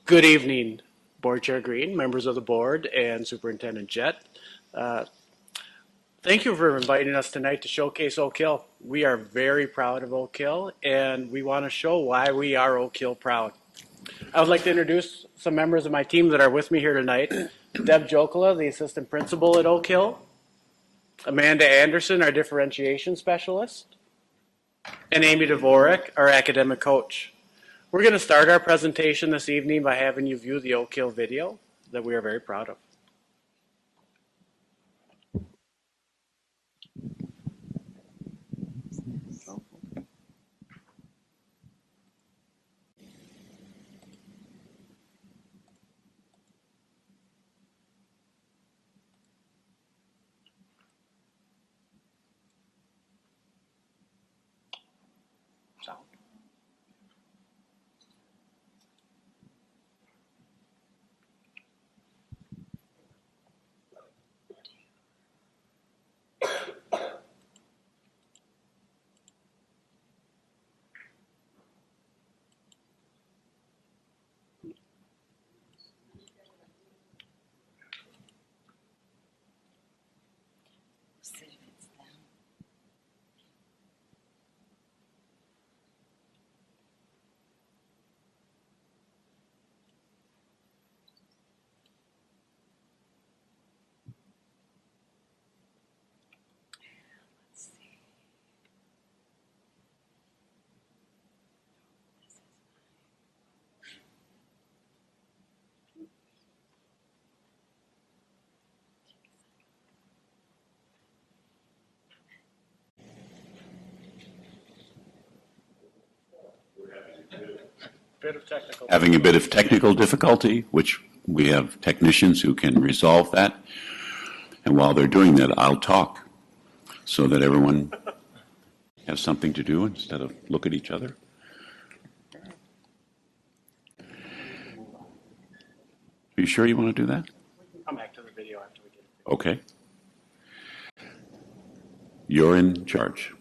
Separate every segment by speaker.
Speaker 1: Good evening, Board Chair Green, members of the board, and Superintendent Jett. Thank you for inviting us tonight to showcase Oak Hill. We are very proud of Oak Hill, and we want to show why we are Oak Hill proud. I would like to introduce some members of my team that are with me here tonight. Deb Jokula, the assistant principal at Oak Hill. Amanda Anderson, our differentiation specialist. And Amy Dvorak, our academic coach. We're going to start our presentation this evening by having you view the Oak Hill video that we are very proud of.
Speaker 2: Having a bit of technical difficulty, which we have technicians who can resolve that. And while they're doing that, I'll talk so that everyone has something to do instead of look at each other. Are you sure you want to do that?
Speaker 1: We can come back to the video after we get it.
Speaker 2: Okay. You're in charge.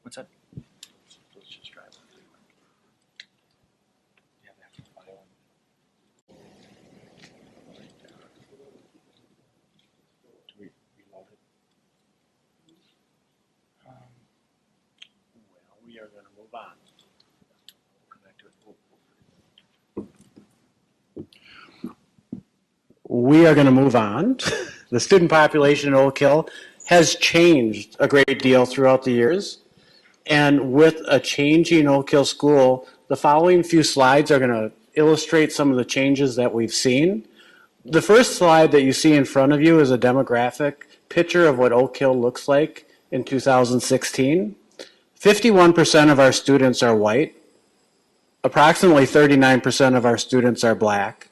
Speaker 1: What's that? Let's just try it. Do we reload it? Well, we are going to move on. Come back to it. We are going to move on. The student population in Oak Hill has changed a great deal throughout the years. And with a changing Oak Hill school, the following few slides are going to illustrate some of the changes that we've seen. The first slide that you see in front of you is a demographic picture of what Oak Hill looks like in 2016. 51% of our students are white. Approximately 39% of our students are black.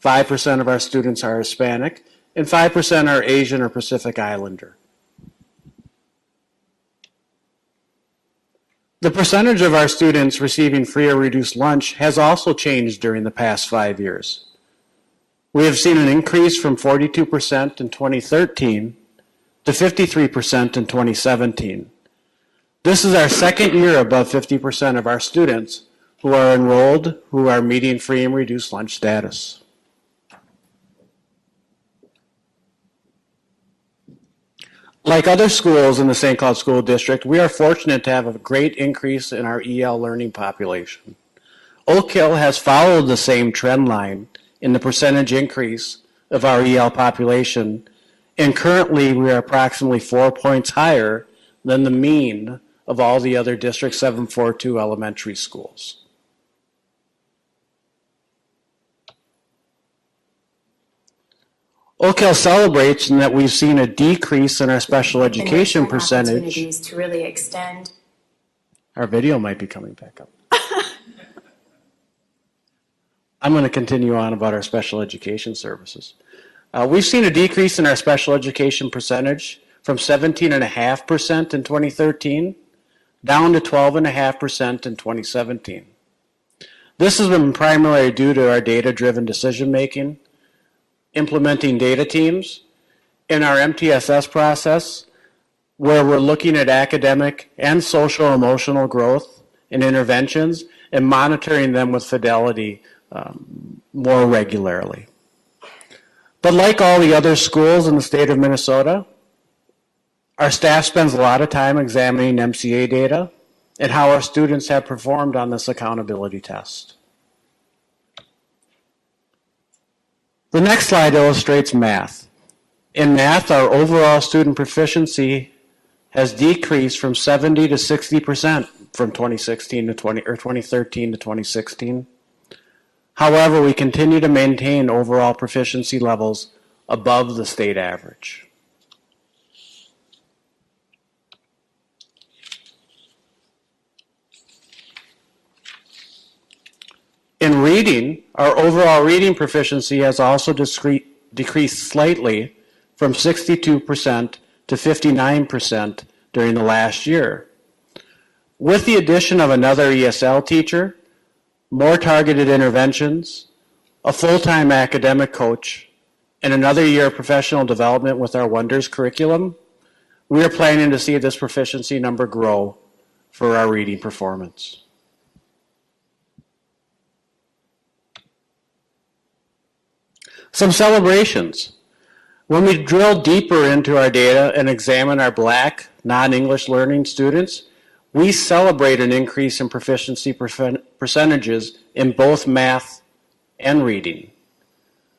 Speaker 1: 5% of our students are Hispanic. And 5% are Asian or Pacific Islander. The percentage of our students receiving free or reduced lunch has also changed during the past 5 years. We have seen an increase from 42% in 2013 to 53% in 2017. This is our second year above 50% of our students who are enrolled who are meeting free and reduced lunch status. Like other schools in the St. Cloud School District, we are fortunate to have a great increase in our EL learning population. Oak Hill has followed the same trend line in the percentage increase of our EL population, and currently we are approximately 4 points higher than the mean of all the other District 742 elementary schools. Oak Hill celebrates in that we've seen a decrease in our special education percentage.
Speaker 3: Opportunities to really extend.
Speaker 1: Our video might be coming back up. I'm going to continue on about our special education services. We've seen a decrease in our special education percentage from 17.5% in 2013 down to 12.5% in 2017. This has been primarily due to our data-driven decision-making. implementing data teams in our MTSS process, where we're looking at academic and social emotional growth and interventions and monitoring them with fidelity more regularly. But like all the other schools in the state of Minnesota, our staff spends a lot of time examining MCA data and how our students have performed on this accountability test. The next slide illustrates math. In math, our overall student proficiency has decreased from 70 to 60% from 2013 to 2016. However, we continue to maintain overall proficiency levels above the state average. In reading, our overall reading proficiency has also decreased slightly from 62% to 59% during the last year. With the addition of another ESL teacher, more targeted interventions, a full-time academic coach, and another year of professional development with our Wonders curriculum, we are planning to see this proficiency number grow for our reading performance. Some celebrations. When we drill deeper into our data and examine our Black, non-English learning students, we celebrate an increase in proficiency percentages in both math and reading.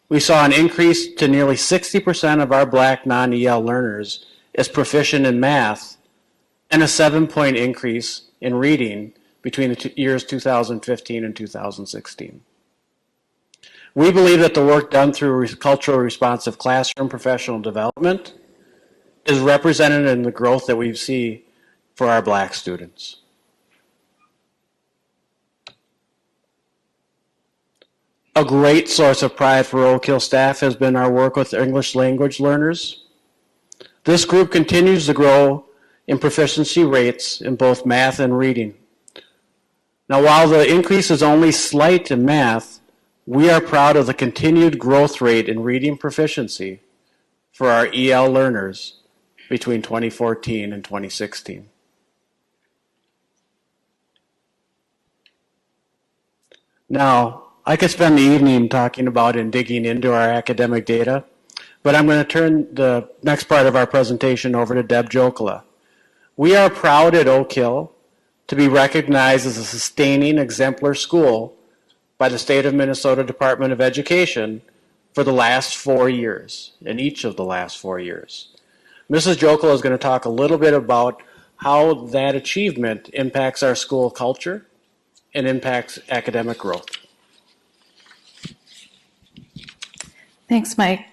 Speaker 1: We saw an increase to nearly 60% of our Black non-EL learners as proficient in math, and a 7-point increase in reading between the years 2015 and 2016. We believe that the work done through culturally responsive classroom professional development is represented in the growth that we see for our Black students. A great source of pride for Oak Hill staff has been our work with English language learners. This group continues to grow in proficiency rates in both math and reading. Now, while the increase is only slight in math, we are proud of the continued growth rate in reading proficiency for our EL learners between 2014 and 2016. Now, I could spend the evening talking about and digging into our academic data, but I'm going to turn the next part of our presentation over to Deb Jokela. We are proud at Oak Hill to be recognized as a sustaining exemplar school by the State of Minnesota Department of Education for the last 4 years, in each of the last 4 years. Mrs. Jokela is going to talk a little bit about how that achievement impacts our school culture and impacts academic growth.
Speaker 4: Thanks, Mike.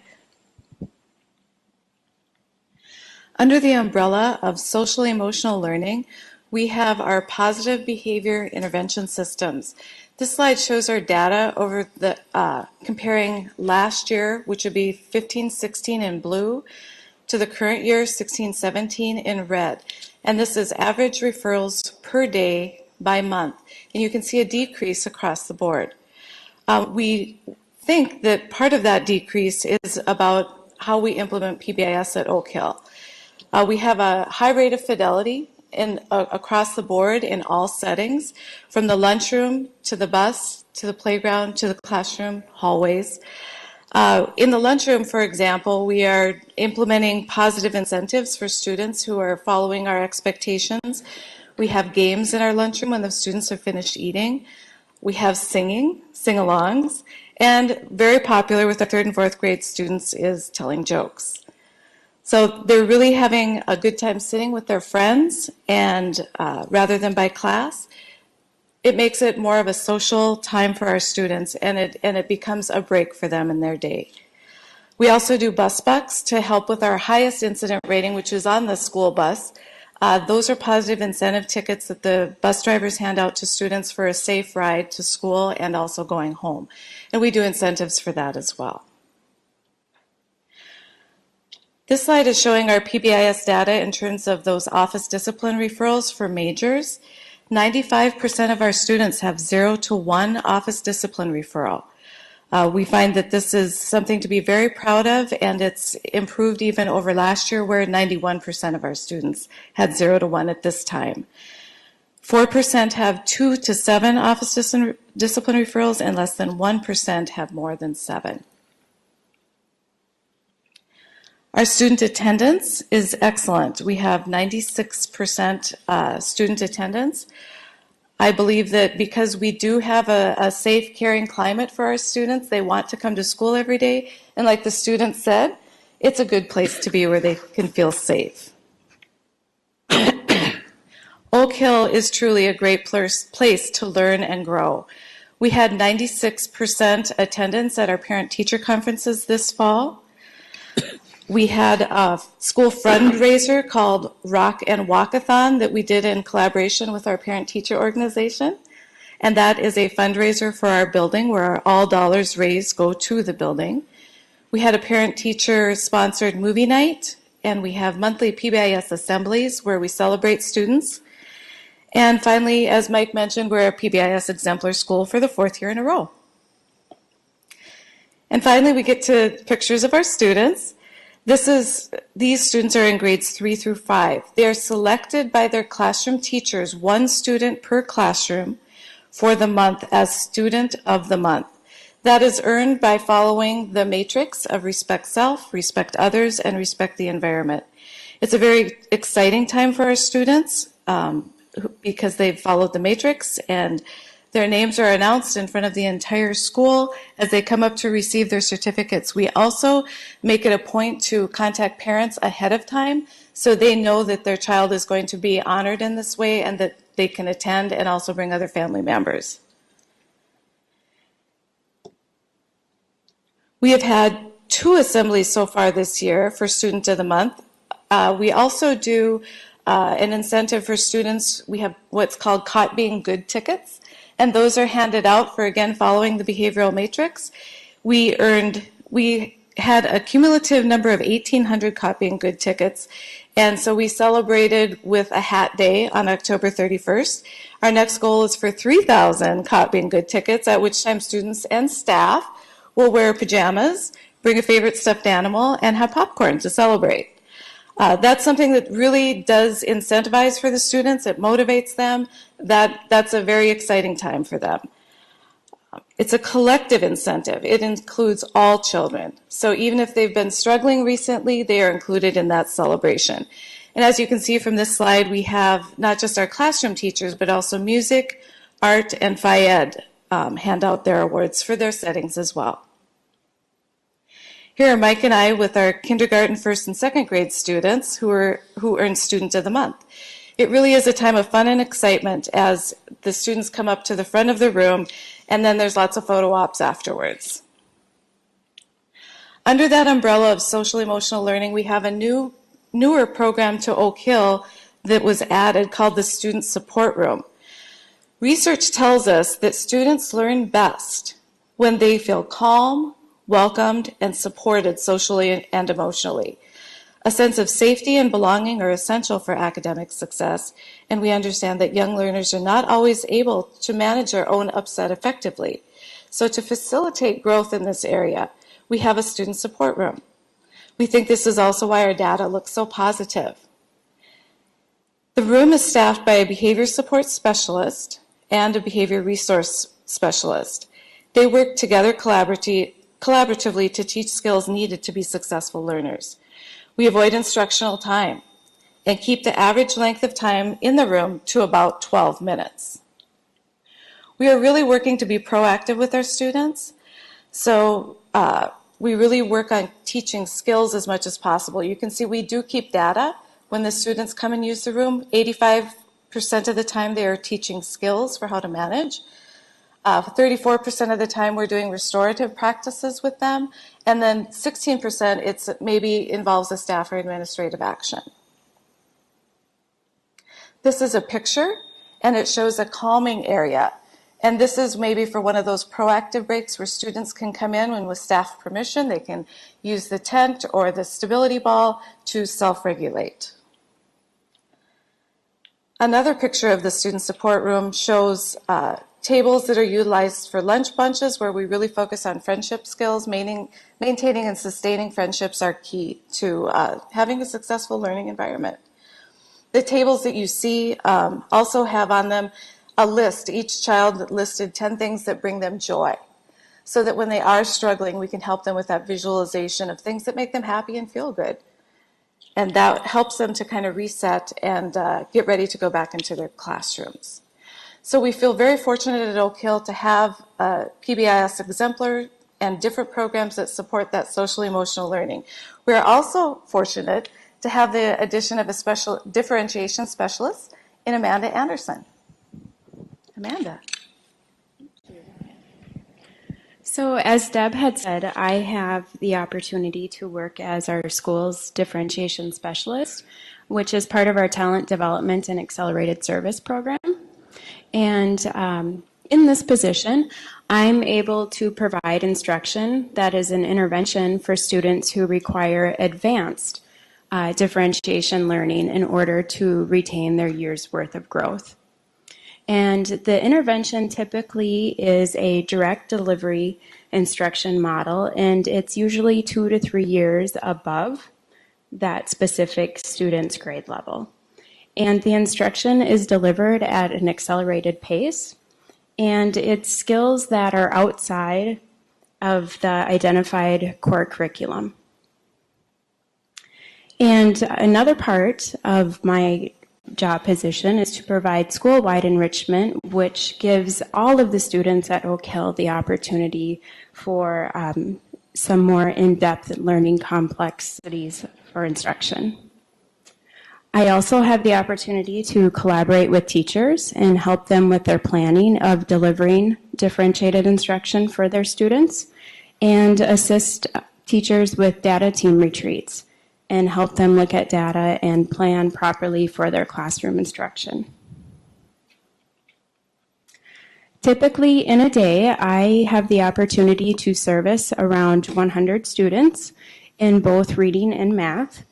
Speaker 4: Under the umbrella of social emotional learning, we have our positive behavior intervention systems. This slide shows our data over the comparing last year, which would be 15-16 in blue, to the current year, 16-17 in red. And this is average referrals per day by month. And you can see a decrease across the board. We think that part of that decrease is about how we implement PBIS at Oak Hill. We have a high rate of fidelity across the board in all settings, from the lunchroom to the bus, to the playground, to the classroom, hallways. In the lunchroom, for example, we are implementing positive incentives for students who are following our expectations. We have games in our lunchroom when the students have finished eating. We have singing, sing-alongs, and very popular with the 3rd and 4th grade students is telling jokes. So they're really having a good time sitting with their friends, and rather than by class, it makes it more of a social time for our students, and it becomes a break for them in their day. We also do bus bucks to help with our highest incident rating, which is on the school bus. Those are positive incentive tickets that the bus drivers hand out to students for a safe ride to school and also going home. And we do incentives for that as well. This slide is showing our PBIS data in terms of those office discipline referrals for majors. 95% of our students have 0 to 1 office discipline referral. We find that this is something to be very proud of, and it's improved even over last year, where 91% of our students had 0 to 1 at this time. 4% have 2 to 7 office discipline referrals, and less than 1% have more than 7. Our student attendance is excellent. We have 96% student attendance. I believe that because we do have a safe, caring climate for our students, they want to come to school every day. And like the students said, it's a good place to be where they can feel safe. Oak Hill is truly a great place to learn and grow. We had 96% attendance at our parent-teacher conferences this fall. We had a school fundraiser called Rock and Walkathon that we did in collaboration with our parent-teacher organization. And that is a fundraiser for our building where all dollars raised go to the building. We had a parent-teacher sponsored movie night, and we have monthly PBIS assemblies where we celebrate students. And finally, as Mike mentioned, we're a PBIS exemplar school for the 4th year in a row. And finally, we get to pictures of our students. These students are in grades 3 through 5. They are selected by their classroom teachers, 1 student per classroom, for the month as Student of the Month. That is earned by following the matrix of respect self, respect others, and respect the environment. It's a very exciting time for our students because they've followed the matrix, and their names are announced in front of the entire school as they come up to receive their certificates. We also make it a point to contact parents ahead of time so they know that their child is going to be honored in this way and that they can attend and also bring other family members. We have had 2 assemblies so far this year for Student of the Month. We also do an incentive for students. We have what's called Caught Being Good tickets. And those are handed out for, again, following the behavioral matrix. We had a cumulative number of 1,800 Caught Being Good tickets. And so we celebrated with a hat day on October 31st. Our next goal is for 3,000 Caught Being Good tickets, at which time students and staff will wear pajamas, bring a favorite stuffed animal, and have popcorn to celebrate. That's something that really does incentivize for the students. It motivates them. That's a very exciting time for them. It's a collective incentive. It includes all children. So even if they've been struggling recently, they are included in that celebration. And as you can see from this slide, we have not just our classroom teachers, but also music, art, and Phi-Ed hand out their awards for their settings as well. Here are Mike and I with our kindergarten, 1st, and 2nd grade students who earned Student of the Month. It really is a time of fun and excitement as the students come up to the front of the room, and then there's lots of photo ops afterwards. Under that umbrella of social emotional learning, we have a newer program to Oak Hill that was added called the Student Support Room. Research tells us that students learn best when they feel calm, welcomed, and supported socially and emotionally. A sense of safety and belonging are essential for academic success, and we understand that young learners are not always able to manage their own upset effectively. So to facilitate growth in this area, we have a student support room. We think this is also why our data looks so positive. The room is staffed by a behavior support specialist and a behavior resource specialist. They work together collaboratively to teach skills needed to be successful learners. We avoid instructional time and keep the average length of time in the room to about 12 minutes. We are really working to be proactive with our students, so we really work on teaching skills as much as possible. You can see we do keep data when the students come and use the room. 85% of the time they are teaching skills for how to manage. 34% of the time we're doing restorative practices with them, and then 16% it's maybe involves a staff or administrative action. This is a picture, and it shows a calming area. And this is maybe for one of those proactive breaks where students can come in and with staff permission, they can use the tent or the stability ball to self-regulate. Another picture of the student support room shows tables that are utilized for lunch bunches, where we really focus on friendship skills. Maintaining and sustaining friendships are key to having a successful learning environment. The tables that you see also have on them a list. Each child listed 10 things that bring them joy, so that when they are struggling, we can help them with that visualization of things that make them happy and feel good. And that helps them to kind of reset and get ready to go back into their classrooms. So we feel very fortunate at Oak Hill to have PBIS exemplar and different programs that support that social emotional learning. We are also fortunate to have the addition of a special differentiation specialist in Amanda Anderson. Amanda.
Speaker 5: So as Deb had said, I have the opportunity to work as our school's differentiation specialist, which is part of our talent development and accelerated service program. And in this position, I'm able to provide instruction that is an intervention for students who require advanced differentiation learning in order to retain their year's worth of growth. And the intervention typically is a direct delivery instruction model, and it's usually 2 to 3 years above that specific student's grade level. And the instruction is delivered at an accelerated pace, and it's skills that are outside of the identified core curriculum. And another part of my job position is to provide school-wide enrichment, which gives all of the students at Oak Hill the opportunity for some more in-depth learning complexities for instruction. I also have the opportunity to collaborate with teachers and help them with their planning of delivering differentiated instruction for their students, and assist teachers with data team retreats and help them look at data and plan properly for their classroom instruction. Typically in a day, I have the opportunity to service around 100 students in both reading and math.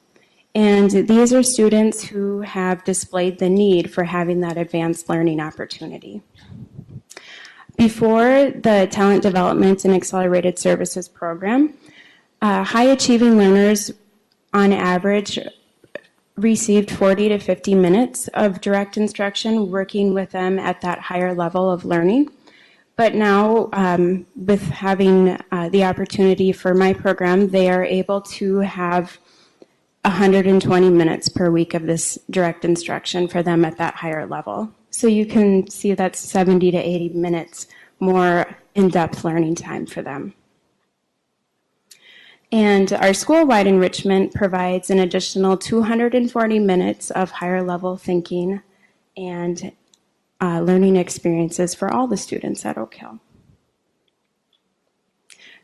Speaker 5: And these are students who have displayed the need for having that advanced learning opportunity. Before the Talent Development and Accelerated Services program, high achieving learners on average received 40 to 50 minutes of direct instruction working with them at that higher level of learning. But now, with having the opportunity for my program, they are able to have 120 minutes per week of this direct instruction for them at that higher level. So you can see that's 70 to 80 minutes more in-depth learning time for them. And our school-wide enrichment provides an additional 240 minutes of higher level thinking and learning experiences for all the students at Oak Hill.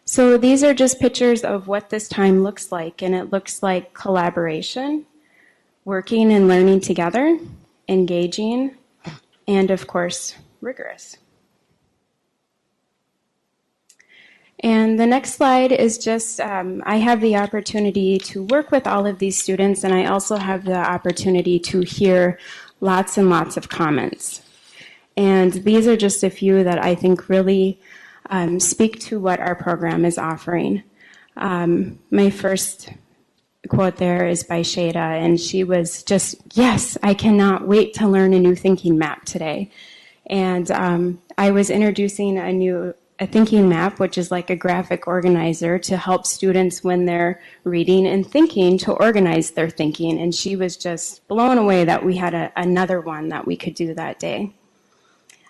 Speaker 5: So these are just pictures of what this time looks like, and it looks like collaboration, working and learning together, engaging, and of course, rigorous. And the next slide is just, I have the opportunity to work with all of these students, and I also have the opportunity to hear lots and lots of comments. And these are just a few that I think really speak to what our program is offering. My first quote there is by Shada, and she was just, yes, I cannot wait to learn a new thinking map today. And I was introducing a thinking map, which is like a graphic organizer to help students when they're reading and thinking to organize their thinking. And she was just blown away that we had another one that we could do that day.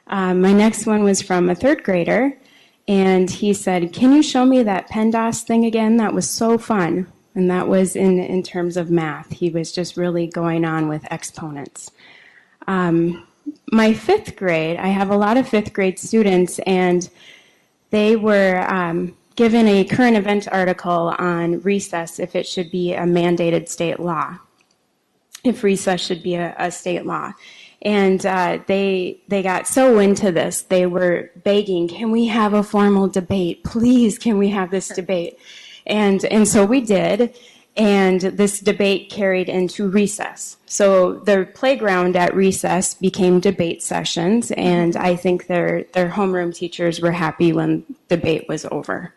Speaker 5: My next one was from a third grader. And he said, can you show me that PEMDAS thing again? That was so fun. And that was in terms of math. He was just really going on with exponents. My fifth grade, I have a lot of fifth grade students, and they were given a current event article on recess, if it should be a mandated state law, if recess should be a state law. And they got so into this, they were begging, can we have a formal debate? Please, can we have this debate? And so we did. And this debate carried into recess. So the playground at recess became debate sessions, and I think their homeroom teachers were happy when debate was over.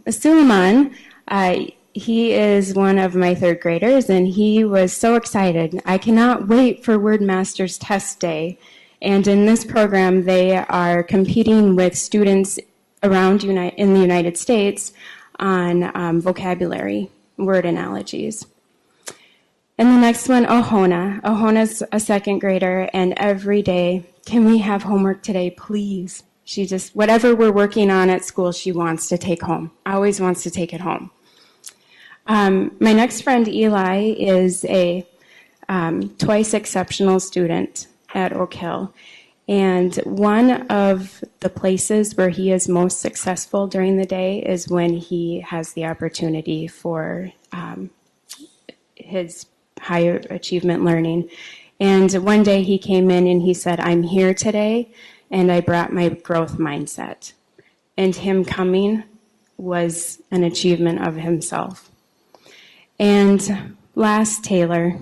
Speaker 5: Suleiman, he is one of my third graders, and he was so excited. I cannot wait for Wordmasters test day. And in this program, they are competing with students around in the United States on vocabulary, word analogies. And the next one, Ohona. Ohona's a second grader, and every day, can we have homework today, please? She just, whatever we're working on at school, she wants to take home, always wants to take it home. My next friend, Eli, is a twice exceptional student at Oak Hill. And one of the places where he is most successful during the day is when he has the opportunity for his higher achievement learning. And one day he came in and he said, I'm here today, and I brought my growth mindset. And him coming was an achievement of himself. And last, Taylor.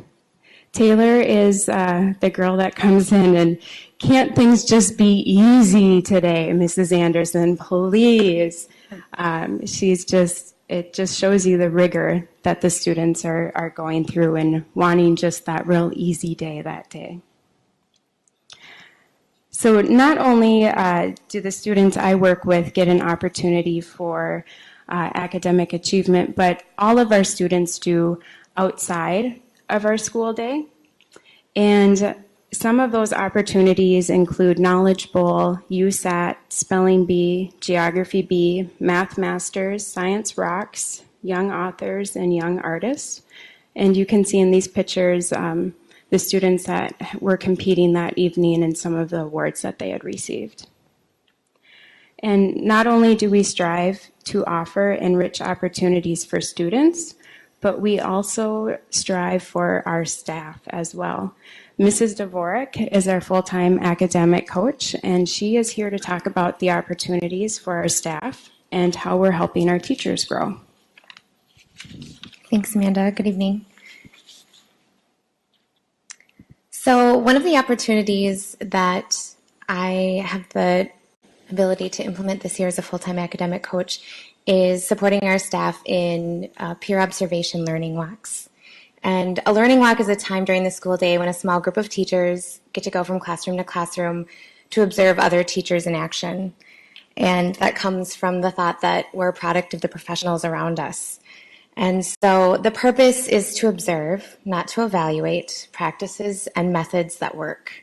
Speaker 5: Taylor is the girl that comes in and, can't things just be easy today, Mrs. Anderson, please? It just shows you the rigor that the students are going through and wanting just that real easy day that day. So not only do the students I work with get an opportunity for academic achievement, but all of our students do outside of our school day. And some of those opportunities include Knowledge Bowl, USAT, Spelling Bee, Geography Bee, Math Masters, Science Rocks, Young Authors, and Young Artists. And you can see in these pictures the students that were competing that evening and some of the awards that they had received. And not only do we strive to offer enriched opportunities for students, but we also strive for our staff as well. Mrs. Dvorak is our full-time academic coach, and she is here to talk about the opportunities for our staff and how we're helping our teachers grow.
Speaker 3: Thanks, Amanda. Good evening. So one of the opportunities that I have the ability to implement this year as a full-time academic coach is supporting our staff in peer observation learning walks. And a learning walk is a time during the school day when a small group of teachers get to go from classroom to classroom to observe other teachers in action. And that comes from the thought that we're a product of the professionals around us. And so the purpose is to observe, not to evaluate, practices and methods that work.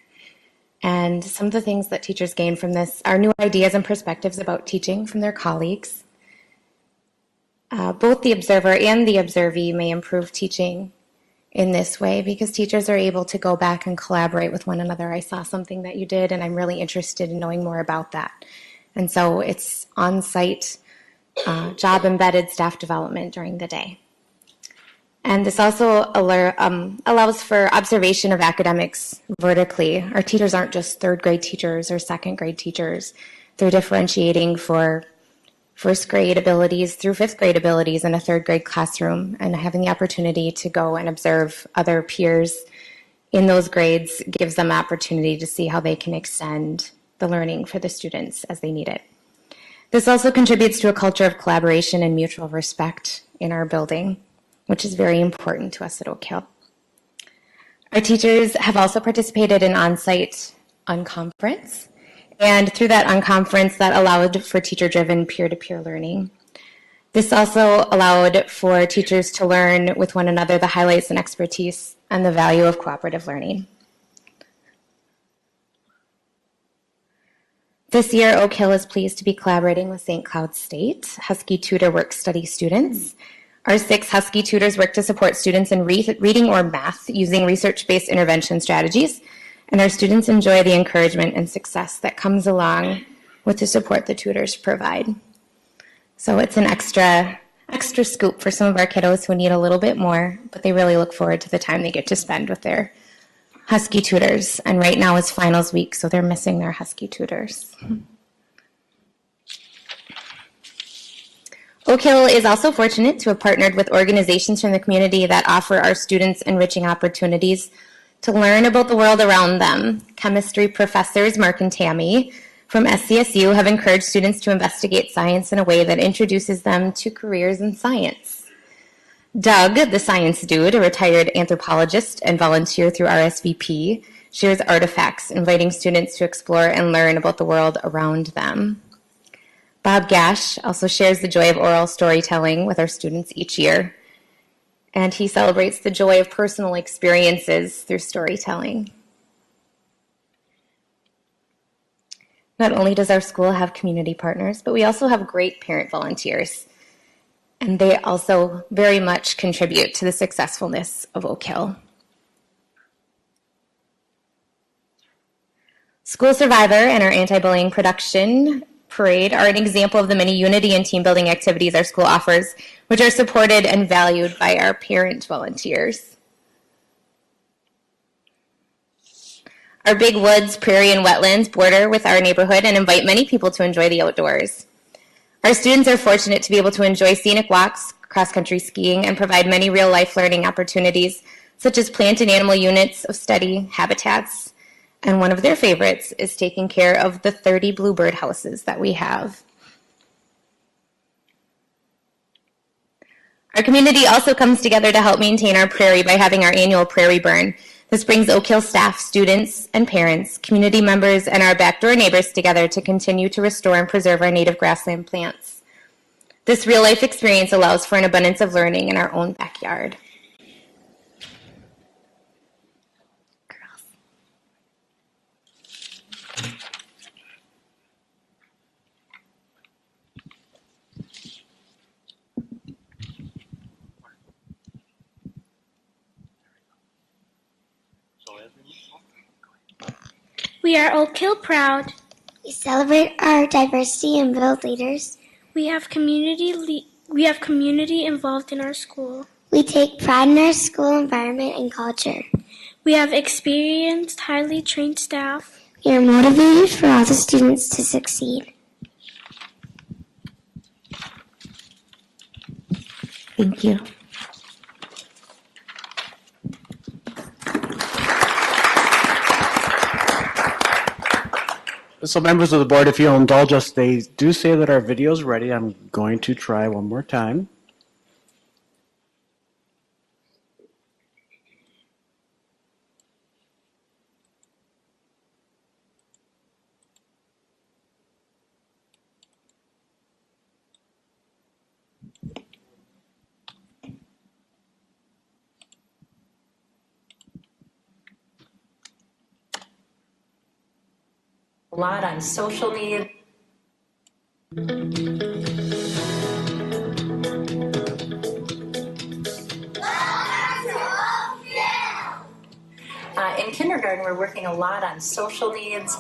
Speaker 3: And some of the things that teachers gain from this are new ideas and perspectives about teaching from their colleagues. Both the observer and the observee may improve teaching in this way because teachers are able to go back and collaborate with one another. I saw something that you did and I'm really interested in knowing more about that. And so it's on-site job embedded staff development during the day. And this also allows for observation of academics vertically. Our teachers aren't just third grade teachers or second grade teachers. They're differentiating for first grade abilities through fifth grade abilities in a third grade classroom, and having the opportunity to go and observe other peers in those grades gives them opportunity to see how they can extend the learning for the students as they need it. This also contributes to a culture of collaboration and mutual respect in our building, which is very important to us at Oak Hill. Our teachers have also participated in on-site unconference, and through that unconference, that allowed for teacher-driven peer-to-peer learning. This also allowed for teachers to learn with one another the highlights and expertise and the value of cooperative learning. This year, Oak Hill is pleased to be collaborating with St.Cloud State Husky Tutor Work-Study students. Our 6 Husky tutors work to support students in reading or math using research-based intervention strategies, and our students enjoy the encouragement and success that comes along with the support the tutors provide. So it's an extra scoop for some of our kiddos who need a little bit more, but they really look forward to the time they get to spend with their Husky tutors. And right now is finals week, so they're missing their Husky tutors. Oak Hill is also fortunate to have partnered with organizations from the community that offer our students enriching opportunities to learn about the world around them. Chemistry professors Mark and Tammy from SCSU have encouraged students to investigate science in a way that introduces them to careers in science. Doug, the science dude, a retired anthropologist and volunteer through RSVP, shares artifacts, inviting students to explore and learn about the world around them. Bob Gash also shares the joy of oral storytelling with our students each year, and he celebrates the joy of personal experiences through storytelling. Not only does our school have community partners, but we also have great parent volunteers, and they also very much contribute to the successfulness of Oak Hill. School Survivor and our anti-bullying production parade are an example of the many unity and team building activities our school offers, which are supported and valued by our parent volunteers. Our big woods, prairie, and wetlands border with our neighborhood and invite many people to enjoy the outdoors. Our students are fortunate to be able to enjoy scenic walks, cross-country skiing, and provide many real-life learning opportunities, such as plant and animal units of study, habitats, and one of their favorites is taking care of the 30 bluebird houses that we have. Our community also comes together to help maintain our prairie by having our annual prairie burn. This brings Oak Hill staff, students, and parents, community members, and our backdoor neighbors together to continue to restore and preserve our native grassland plants. This real-life experience allows for an abundance of learning in our own backyard.
Speaker 6: We are Oak Hill proud.
Speaker 7: We celebrate our diversity and build leaders.
Speaker 6: We have community involved in our school.
Speaker 7: We take pride in our school environment and culture.
Speaker 6: We have experienced, highly trained staff.
Speaker 7: We are motivated for all the students to succeed.
Speaker 3: Thank you.
Speaker 1: So members of the board, if you'll indulge us, they do say that our video is ready. I'm going to try one more time.
Speaker 8: A lot on social media. In kindergarten, we're working a lot on social needs,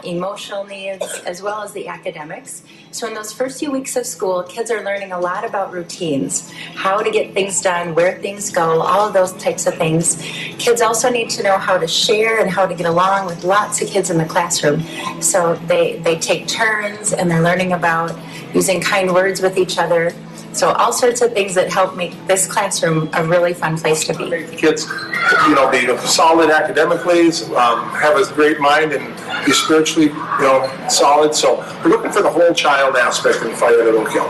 Speaker 8: emotional needs, as well as the academics. So in those first few weeks of school, kids are learning a lot about routines, how to get things done, where things go, all of those types of things. Kids also need to know how to share and how to get along with lots of kids in the classroom. So they take turns and they're learning about using kind words with each other. So all sorts of things that help make this classroom a really fun place to be.
Speaker 9: Kids, be solid academically, have a great mind, and be spiritually, solid. So we're looking for the whole child aspect in Fire at Oak Hill.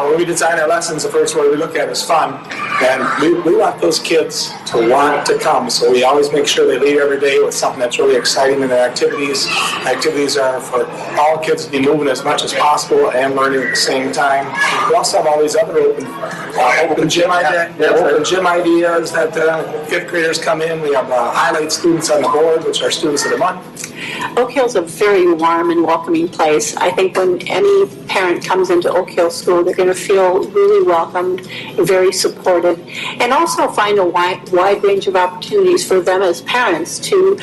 Speaker 9: When we design our lessons, the first word we look at is fun, and we want those kids to want to come. So we always make sure they leave every day with something that's really exciting in their activities. Activities are for all kids to be moving as much as possible and learning at the same time. We also have all these other open gym ideas that fifth graders come in. We have highlight students on the board, which are students of the month.
Speaker 8: Oak Hill's a very warm and welcoming place. I think when any parent comes into Oak Hill School, they're going to feel really welcomed, very supported, and also find a wide range of opportunities for them as parents to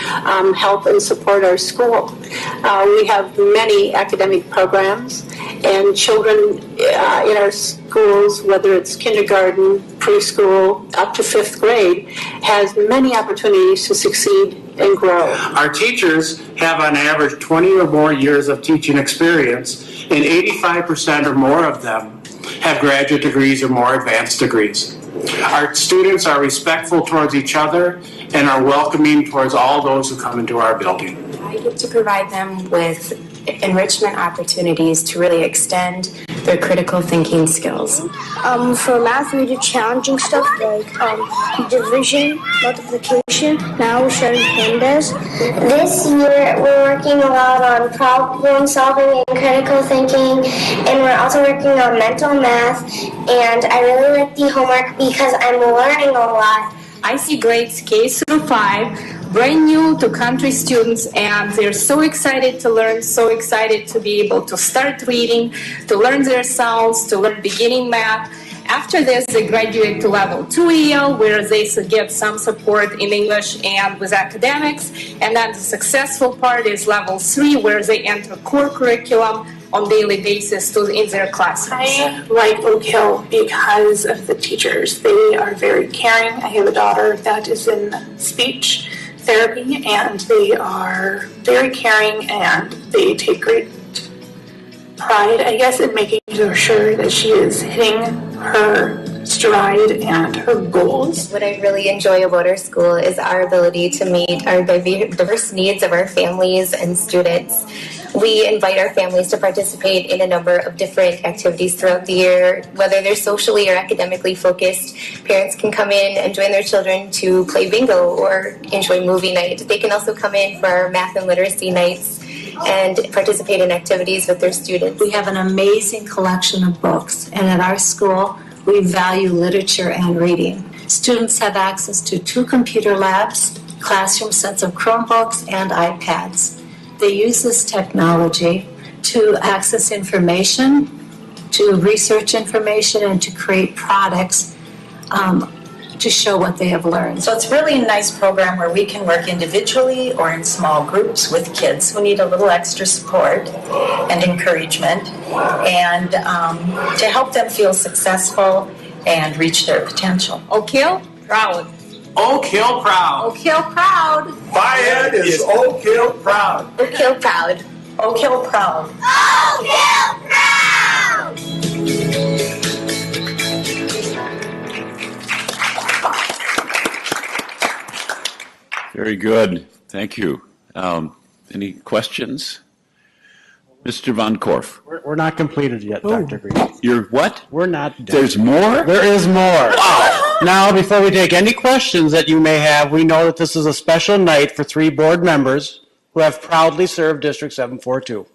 Speaker 8: help and support our school. We have many academic programs, and children in our schools, whether it's kindergarten, preschool, up to fifth grade, has many opportunities to succeed and grow.
Speaker 10: Our teachers have on average 20 or more years of teaching experience, and 85% or more of them have graduate degrees or more advanced degrees. Our students are respectful towards each other and are welcoming towards all those who come into our building.
Speaker 11: I get to provide them with enrichment opportunities to really extend their critical thinking skills.
Speaker 6: For math, we do challenging stuff like division, multiplication. Now we're starting pandas.
Speaker 7: This year, we're working a lot on problem solving and critical thinking, and we're also working on mental math, and I really like the homework because I'm learning a lot.
Speaker 12: I see grades K through 5, brand new to country students, and they're so excited to learn, so excited to be able to start reading, to learn their sounds, to learn beginning math. After this, they graduate to level 2 EL, where they get some support in English and with academics. And then the successful part is level 3, where they enter core curriculum on daily basis in their classes.
Speaker 13: I like Oak Hill because of the teachers. They are very caring. I have a daughter that is in speech therapy, and they are very caring, and they take great pride, I guess, in making sure that she is hitting her stride and her goals.
Speaker 3: What I really enjoy about our school is our ability to meet our diverse needs of our families and students. We invite our families to participate in a number of different activities throughout the year, whether they're socially or academically focused. Parents can come in and join their children to play bingo or enjoy movie night. They can also come in for our math and literacy nights and participate in activities with their students.
Speaker 14: We have an amazing collection of books, and at our school, we value literature and reading. Students have access to 2 computer labs, classroom sets of Chromebooks, and iPads. They use this technology to access information, to research information, and to create products to show what they have learned.
Speaker 15: So it's really a nice program where we can work individually or in small groups with kids who need a little extra support and encouragement, and to help them feel successful and reach their potential.
Speaker 12: Oak Hill, proud.
Speaker 10: Oak Hill proud.
Speaker 12: Oak Hill proud.
Speaker 9: Biad is Oak Hill proud.
Speaker 3: Oak Hill proud.
Speaker 15: Oak Hill proud.
Speaker 7: Oak Hill proud!
Speaker 2: Very good. Thank you. Any questions? Mr. Von Korf.
Speaker 1: We're not completed yet, Dr. Green.
Speaker 2: You're what?
Speaker 1: We're not done.
Speaker 2: There's more?
Speaker 1: There is more. Now, before we take any questions that you may have, we know that this is a special night for 3 board members who have proudly served District 742.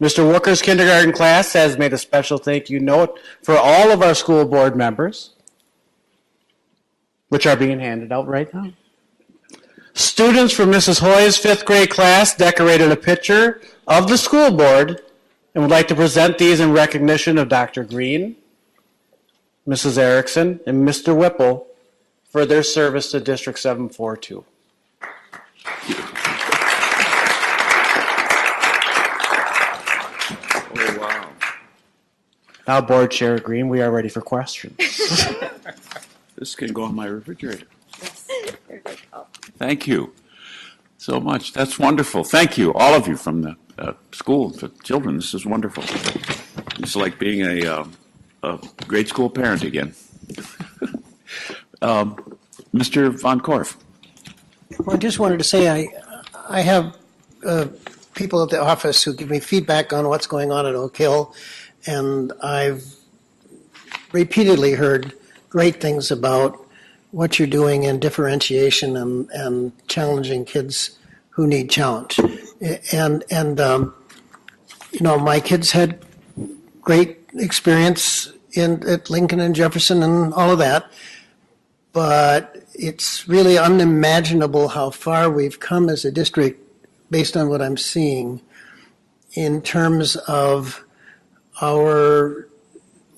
Speaker 1: Mr. Wooker's kindergarten class has made a special thank you note for all of our school board members, which are being handed out right now. Students from Mrs. Hoy's 5th grade class decorated a picture of the school board and would like to present these in recognition of Dr. Green, Mrs. Erickson, and Mr. Whipple for their service to District 742.
Speaker 2: Oh, wow.
Speaker 1: Now, Board Chair Green, we are ready for questions.
Speaker 2: This can go on my refrigerator. Thank you so much. That's wonderful. Thank you, all of you from the school for children. This is wonderful. It's like being a grade school parent again. Mr. Von Korf.
Speaker 16: Well, I just wanted to say I have people at the office who give me feedback on what's going on at Oak Hill, and I've repeatedly heard great things about what you're doing in differentiation and challenging kids who need challenge. And you know, my kids had great experience at Lincoln and Jefferson and all of that, but it's really unimaginable how far we've come as a district based on what I'm seeing in terms of our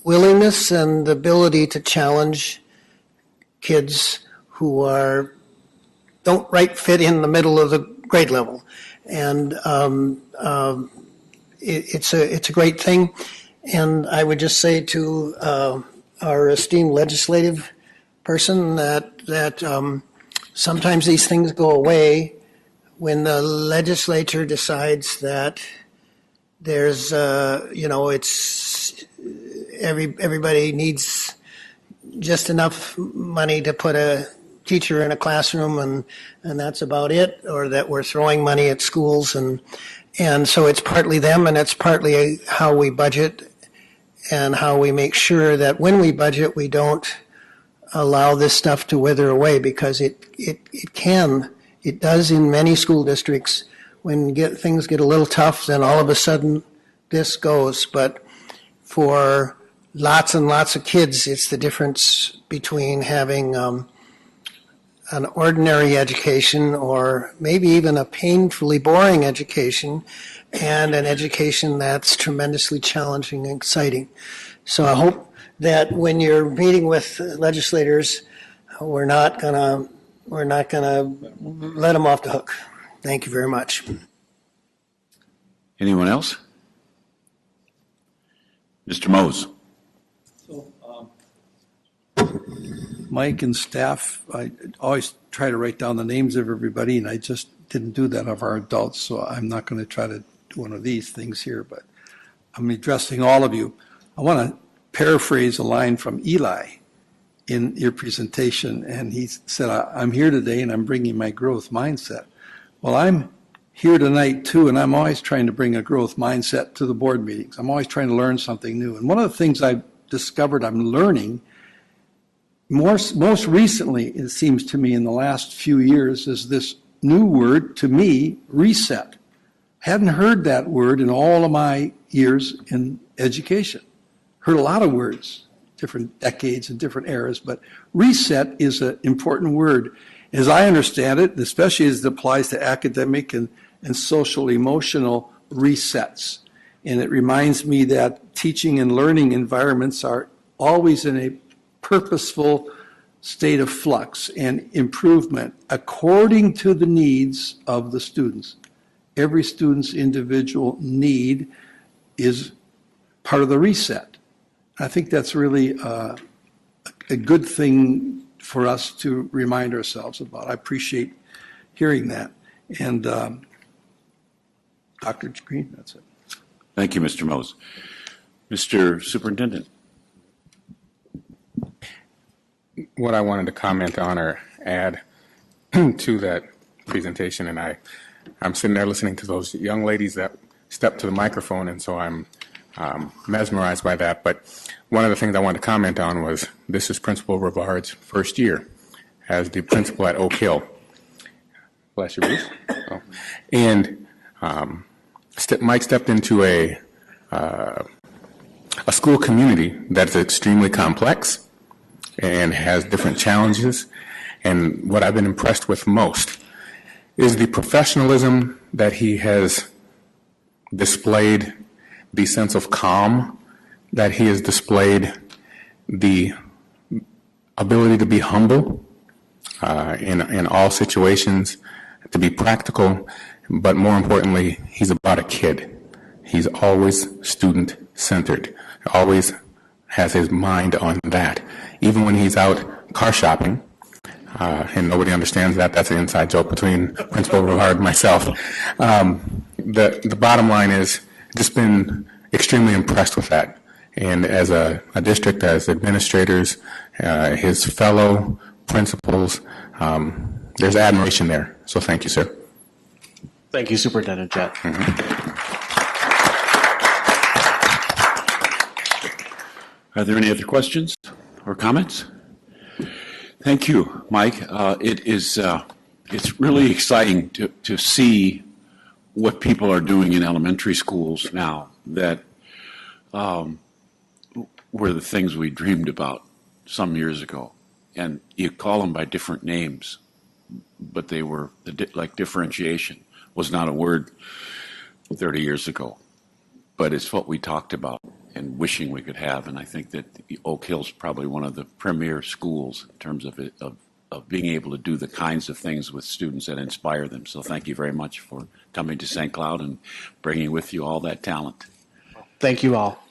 Speaker 16: willingness and ability to challenge kids who don't right fit in the middle of the grade level. And it's a great thing. And I would just say to our esteemed legislative person that sometimes these things go away when the legislature decides that there's, it's everybody needs just enough money to put a teacher in a classroom and that's about it, or that we're throwing money at schools, and so it's partly them and it's partly how we budget and how we make sure that when we budget we don't allow this stuff to wither away, because it does in many school districts. When things get a little tough, then all of a sudden this goes. But for lots and lots of kids, it's the difference between having an ordinary education, or maybe even a painfully boring education, and an education that's tremendously challenging and exciting. So I hope that when you're meeting with legislators, we're not gonna let them off the hook. Thank you very much.
Speaker 2: Anyone else? Mr. Mose.
Speaker 17: Mike and staff, I always try to write down the names of everybody, and I just didn't do that of our adults, so I'm not going to try to do one of these things here, but I'm addressing all of you. I want to paraphrase a line from Eli in your presentation, and he said, I'm here today and I'm bringing my growth mindset. Well, I'm here tonight too, and I'm always trying to bring a growth mindset to the board meetings. I'm always trying to learn something new. And one of the things I've discovered I'm learning most recently, it seems to me, in the last few years, is this new word, to me, reset. Hadn't heard that word in all of my years in education. Heard a lot of words, different decades and different eras, but reset is an important word. As I understand it, especially as it applies to academic and social emotional resets. And it reminds me that teaching and learning environments are always in a purposeful state of flux and improvement according to the needs of the students. Every student's individual need is part of the reset. I think that's really a good thing for us to remind ourselves about. I appreciate hearing that. And Dr. Green, that's it.
Speaker 2: Thank you, Mr. Mose. Mr. Superintendent.
Speaker 18: What I wanted to comment on or add to that presentation, and I'm sitting there listening to those young ladies that stepped to the microphone, and so I'm mesmerized by that. But one of the things I wanted to comment on was this is Principal Rivard's first year as the principal at Oak Hill. Bless you, Bruce. Oh. And Mike stepped into a school community that's extremely complex and has different challenges. And what I've been impressed with most is the professionalism that he has displayed, the sense of calm that he has displayed, the ability to be humble in all situations, to be practical, but more importantly, he's about a kid. He's always student-centered, always has his mind on that. Even when he's out car shopping, and nobody understands that, that's an inside joke between Principal Rivard and myself. The bottom line is just been extremely impressed with that. And as a district, as administrators, his fellow principals, there's admiration there. So thank you, sir.
Speaker 1: Thank you, Superintendent Jett.
Speaker 2: Are there any other questions or comments? Thank you, Mike. It's really exciting to see what people are doing in elementary schools now that were the things we dreamed about some years ago. And you call them by different names, but they were like differentiation was not a word 30 years ago, but it's what we talked about and wishing we could have. And I think that Oak Hill's probably one of the premier schools in terms of being able to do the kinds of things with students that inspire them. So thank you very much for coming to St. Cloud and bringing with you all that talent.
Speaker 1: Thank you all.